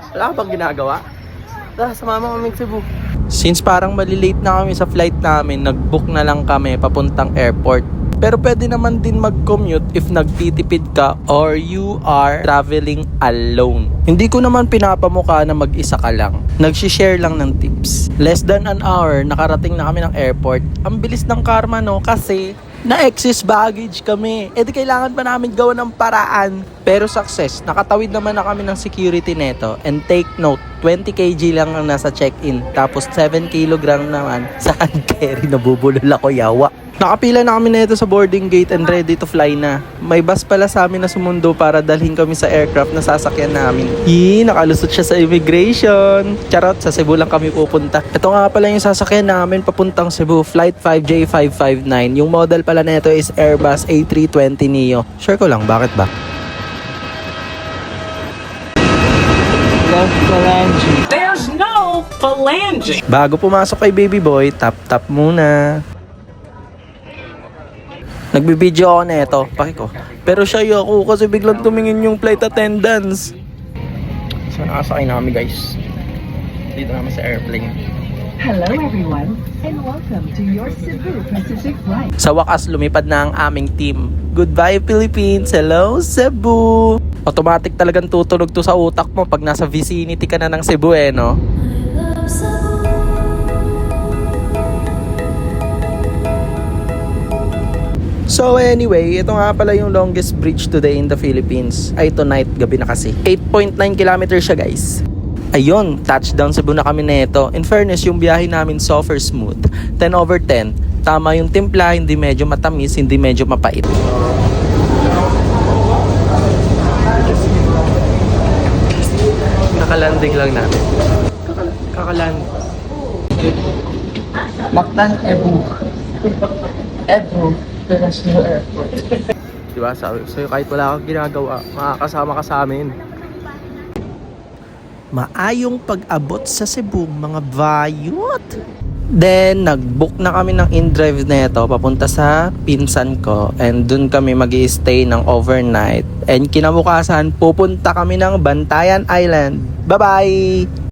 Wala ka bang ginagawa? Tara, sumama kami sa Cebu. Since parang malilate na kami sa flight namin, nag-book na lang kami papuntang airport. Pero pwede naman din mag-commute if nagtitipid ka or you are traveling alone. Hindi ko naman pinapamukha na mag-isa ka lang. Nag-share lang ng tips. Less than an hour, nakarating na kami ng airport. Ang bilis ng karma no, kasi na-excess baggage kami. E di kailangan pa namin gawa ng paraan. Pero success, nakatawid naman na kami ng security neto. And take note, 20 kg lang ang nasa check-in. Tapos 7 kg naman sa hand carry. Nabubulol ako yawa. Nakapila na kami nito sa boarding gate and ready to fly na. May bus pala sa amin na sumundo para dalhin kami sa aircraft na sasakyan namin. Nakalusot siya sa immigration. Charot, sa Cebu lang kami pupunta. Ito nga pala yung sasakyan namin papuntang Cebu, Flight 5J559. Yung model pala nito is Airbus A320neo. Sure ko lang, bakit ba? There's no phalange. Bago pumasok kay baby boy, tap muna. Nagbibideo ako na ito, pakiko. Pero shy ako kasi biglang tumingin yung flight attendants. So nakasakay na kami guys. Dito naman sa airplane. Hello everyone, and welcome to your Cebu Pacific flight. Sa wakas, lumipad na ang aming team. Goodbye Philippines, hello Cebu! Automatic talagang tutunog to sa utak mo pag nasa vicinity ka na ng Cebu no? So anyway, ito nga pala yung longest bridge today in the Philippines. Ay tonight, gabi na kasi. 8.9 kilometers siya guys. Ayun, touchdown Cebu na kami neto. In fairness, yung biyahe namin super smooth. 10/10. Tama yung timpla, hindi medyo matamis, hindi medyo mapait. Kakalanding lang natin. Kakalanding. Mactan, Cebu. Cebu International Airport. Diba, sabi ko sa'yo, kahit wala kang ginagawa, makakasama ka sa amin. Maayong pag-abot sa Cebu, mga bayot. Then, nag-book na kami ng in-drive neto papunta sa pinsan ko. And dun kami mag-i-stay ng overnight. And kinabukasan, pupunta kami ng Bantayan Island. Bye-bye!